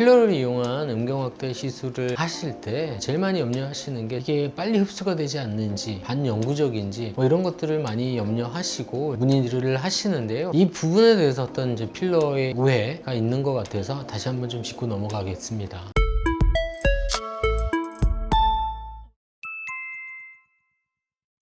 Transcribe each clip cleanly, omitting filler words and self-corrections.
필러를 이용한 음경확대 시술을 하실 때 제일 많이 염려하시는 게 이게 빨리 흡수가 되지 않는지, 반영구적인지 뭐 이런 것들을 많이 염려하시고 문의를 하시는데요. 이 부분에 대해서 어떤 이제 필러의 오해가 있는 것 같아서 다시 한번 좀 짚고 넘어가겠습니다.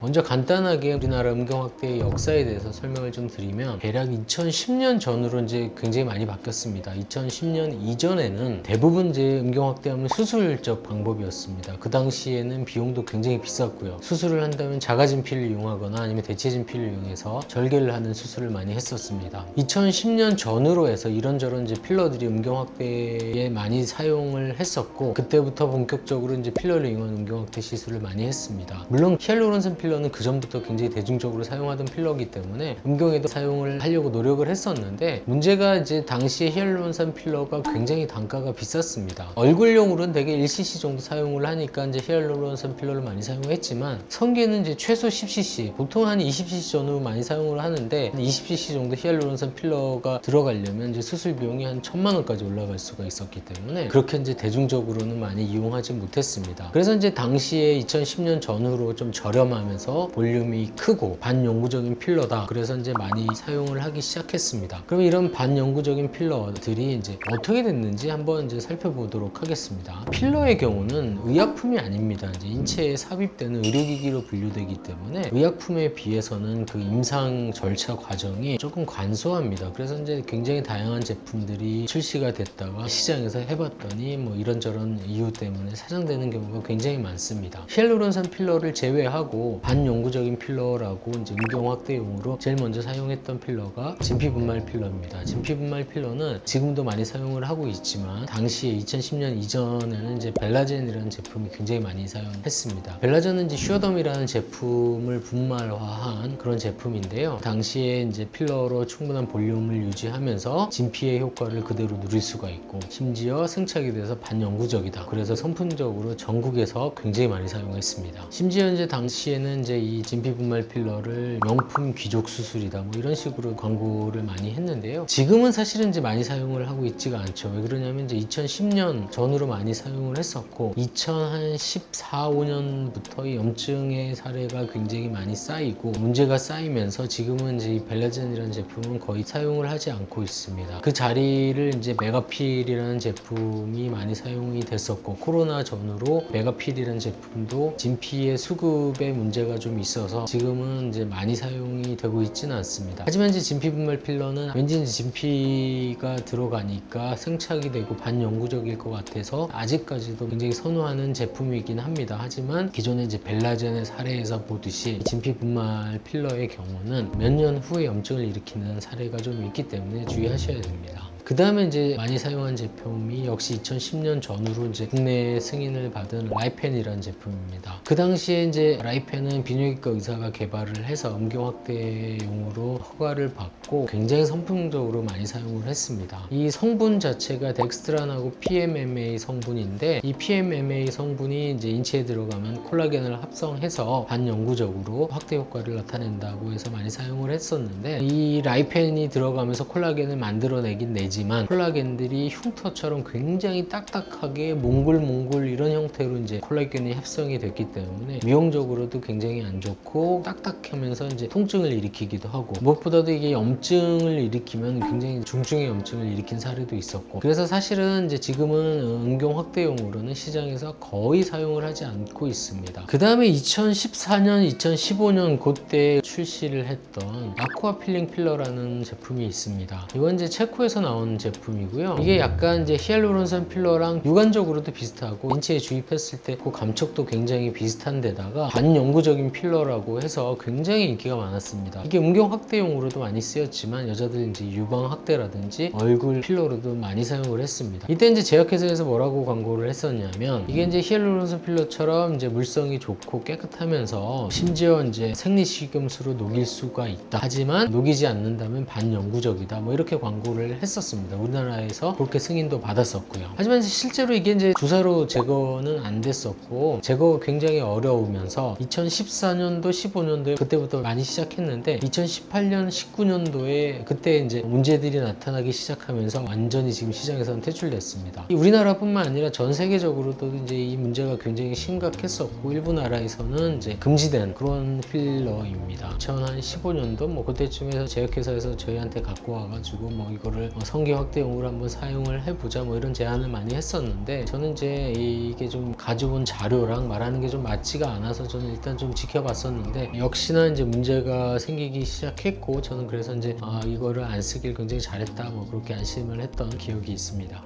먼저 간단하게 우리나라 음경확대의 역사에 대해서 설명을 좀 드리면, 대략 2010년 전으로 이제 굉장히 많이 바뀌었습니다. 2010년 이전에는 대부분 이제 음경확대하면 수술적 방법이었습니다. 그 당시에는 비용도 굉장히 비쌌고요. 수술을 한다면 자가진피를 이용하거나 아니면 대체진피를 이용해서 절개를 하는 수술을 많이 했었습니다. 2010년 전으로 해서 이런저런 이제 필러들이 음경확대에 많이 사용을 했었고, 그때부터 본격적으로 이제 필러를 이용한 음경확대 시술을 많이 했습니다. 물론 히알루론산 필러는 그 전부터 굉장히 대중적으로 사용하던 필러이기 때문에 음경에도 사용을 하려고 노력을 했었는데, 문제가 이제 당시에 히알루론산 필러가 굉장히 단가가 비쌌습니다. 얼굴용으로는 대개 1cc 정도 사용을 하니까 이제 히알루론산 필러를 많이 사용했지만, 성게는 이제 최소 10cc, 보통 한 20cc 전후 많이 사용을 하는데 20cc 정도 히알루론산 필러가 들어가려면 이제 수술 비용이 한 1000만 원까지 올라갈 수가 있었기 때문에 그렇게 이제 대중적으로는 많이 이용하지 못했습니다. 그래서 이제 당시에 2010년 전후로 좀 저렴하면서 볼륨이 크고 반영구적인 필러다, 그래서 이제 많이 사용을 하기 시작했습니다. 그럼 이런 반영구적인 필러들이 이제 어떻게 됐는지 한번 이제 살펴보도록 하겠습니다. 필러의 경우는 의약품이 아닙니다. 이제 인체에 삽입되는 의료기기로 분류되기 때문에 의약품에 비해서는 그 임상 절차 과정이 조금 간소합니다. 그래서 이제 굉장히 다양한 제품들이 출시가 됐다가 시장에서 해봤더니 뭐 이런저런 이유 때문에 사장되는 경우가 굉장히 많습니다. 히알루론산 필러를 제외하고 반영구적인 필러라고 이제 음경 확대용으로 제일 먼저 사용했던 필러가 진피분말 필러입니다. 진피분말 필러는 지금도 많이 사용을 하고 있지만, 당시에 2010년 이전에는 이제 벨라젠이라는 제품이 굉장히 많이 사용했습니다. 벨라젠은 이제 슈어덤이라는 제품을 분말화한 그런 제품인데요. 당시에 이제 필러로 충분한 볼륨을 유지하면서 진피의 효과를 그대로 누릴 수가 있고, 심지어 생착이 돼서 반영구적이다. 그래서 선풍적으로 전국에서 굉장히 많이 사용했습니다. 심지어 이제 당시에는 이제 이 진피분말 필러를 명품 귀족 수술이다 뭐 이런 식으로 광고를 많이 했는데요. 지금은 사실은 이제 많이 사용을 하고 있지가 않죠. 왜 그러냐면 이제 2010년 전후로 많이 사용을 했었고, 2014, 15년부터 이 염증의 사례가 굉장히 많이 쌓이고 문제가 쌓이면서 지금은 이제 이 벨라젠이라는 제품은 거의 사용을 하지 않고 있습니다. 그 자리를 이제 메가필이라는 제품이 많이 사용이 됐었고, 코로나 전후로 메가필이라는 제품도 진피의 수급에 문제가 좀 있어서 지금은 이제 많이 사용이 되고 있지는 않습니다. 하지만 이제 진피분말 필러는 왠지 진피가 들어가니까 생착이 되고 반영구적일 것 같아서 아직까지도 굉장히 선호하는 제품이긴 합니다. 하지만 기존에 이제 벨라젠의 사례에서 보듯이 진피분말 필러의 경우는 몇 년 후에 염증을 일으키는 사례가 좀 있기 때문에 주의하셔야 됩니다. 그 다음에 이제 많이 사용한 제품이 역시 2010년 전후로 이제 국내 승인을 받은 라이펜이라는 제품입니다. 그 당시에 이제 라이펜은 비뇨기과 의사가 개발을 해서 음경 확대용으로 허가를 받고 굉장히 선풍적으로 많이 사용을 했습니다. 이 성분 자체가 덱스트란하고 PMMA 성분인데, 이 PMMA 성분이 이제 인체에 들어가면 콜라겐을 합성해서 반영구적으로 확대 효과를 나타낸다고 해서 많이 사용을 했었는데, 이 라이펜이 들어가면서 콜라겐을 만들어내긴 내지만 콜라겐들이 흉터처럼 굉장히 딱딱하게 몽글몽글 이런 형태로 이제 콜라겐이 합성이 됐기 때문에 미용적으로도 굉장히 안 좋고 딱딱하면서 이제 통증을 일으키기도 하고, 무엇보다도 이게 염증을 일으키면 굉장히 중증의 염증을 일으킨 사례도 있었고, 그래서 사실은 이제 지금은 음경 확대용으로는 시장에서 거의 사용을 하지 않고 있습니다. 그 다음에 2014년, 2015년 그때 출시를 했던 아쿠아 필링 필러라는 제품이 있습니다. 이건 이제 체코에서 나온 제품이고요. 이게 약간 이제 히알루론산 필러랑 육안적으로도 비슷하고 인체에 주입했을 때 그 감촉도 굉장히 비슷한 데다가 반영구적인 필러라고 해서 굉장히 인기가 많았습니다. 이게 음경 확대용으로도 많이 쓰였지만 여자들 이제 유방 확대라든지 얼굴 필러로도 많이 사용을 했습니다. 이때 이제 제약회사에서 뭐라고 광고를 했었냐면, 이게 이제 히알루론산 필러처럼 이제 물성이 좋고 깨끗하면서 심지어 이제 생리식염수로 녹일 수가 있다. 하지만 녹이지 않는다면 반영구적이다. 뭐 이렇게 광고를 했었습니다. 했었습니다. 우리나라에서 그렇게 승인도 받았었고요. 하지만 실제로 이게 이제 주사로 제거는 안 됐었고 제거가 굉장히 어려우면서 2014년도 15년도에 그때부터 많이 시작했는데 2018년 19년도에 그때 이제 문제들이 나타나기 시작하면서 완전히 지금 시장에서는 퇴출됐습니다. 우리나라뿐만 아니라 전 세계적으로도 이제 이 문제가 굉장히 심각했었고 일부 나라에서는 이제 금지된 그런 필러입니다. 2015년도 뭐 그때쯤에서 제약회사에서 저희한테 갖고 와가지고 뭐 이거를 성기 확대용으로 한번 사용을 해보자 뭐 이런 제안을 많이 했었는데 저는 이제 이게 좀 가져온 자료랑 말하는 게 좀 맞지가 않아서 저는 일단 좀 지켜봤었는데 역시나 이제 문제가 생기기 시작했고 저는 그래서 이제 이거를 안 쓰길 굉장히 잘했다 뭐 그렇게 안심을 했던 기억이 있습니다.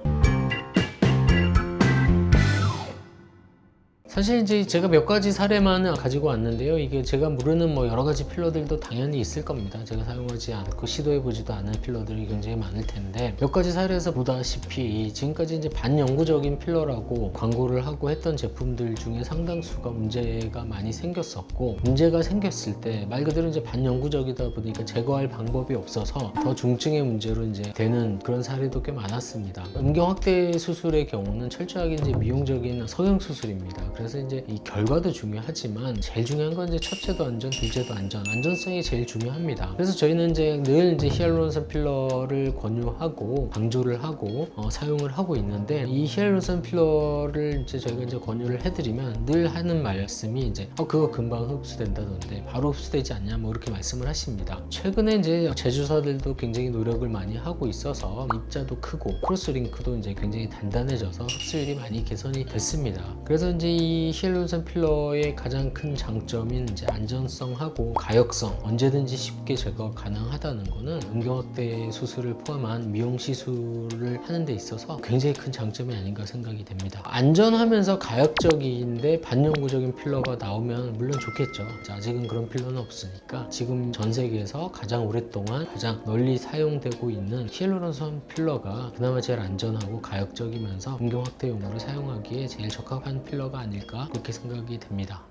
사실 이제 제가 몇 가지 사례만 가지고 왔는데요. 이게 제가 모르는 뭐 여러 가지 필러들도 당연히 있을 겁니다. 제가 사용하지 않고 시도해보지도 않은 필러들이 굉장히 많을 텐데 몇 가지 사례에서 보다시피 지금까지 이제 반영구적인 필러라고 광고를 하고 했던 제품들 중에 상당수가 문제가 많이 생겼었고 문제가 생겼을 때 말 그대로 이제 반영구적이다 보니까 제거할 방법이 없어서 더 중증의 문제로 이제 되는 그런 사례도 꽤 많았습니다. 음경 확대 수술의 경우는 철저하게 이제 미용적인 성형 수술입니다. 그래서 이제 이 결과도 중요하지만 제일 중요한 건 이제 첫째도 안전, 둘째도 안전, 안전성이 제일 중요합니다. 그래서 저희는 이제 늘 이제 히알루론산 필러를 권유하고 강조를 하고 사용을 하고 있는데 이 히알루론산 필러를 이제 저희가 이제 권유를 해드리면 늘 하는 말씀이 이제 그거 금방 흡수된다던데 바로 흡수되지 않냐 뭐 이렇게 말씀을 하십니다. 최근에 이제 제조사들도 굉장히 노력을 많이 하고 있어서 입자도 크고 크로스링크도 이제 굉장히 단단해져서 흡수율이 많이 개선이 됐습니다. 그래서 이제 이 히알루론산 필러의 가장 큰 장점인 이제 안전성하고 가역성 언제든지 쉽게 제거 가능하다는 거는 음경 확대 수술을 포함한 미용 시술을 하는 데 있어서 굉장히 큰 장점이 아닌가 생각이 됩니다. 안전하면서 가역적인데 반영구적인 필러가 나오면 물론 좋겠죠. 아직은 그런 필러는 없으니까 지금 전 세계에서 가장 오랫동안 가장 널리 사용되고 있는 히알루론산 필러가 그나마 제일 안전하고 가역적이면서 음경 확대용으로 사용하기에 제일 적합한 필러가 아닐까 그렇게 생각이 됩니다.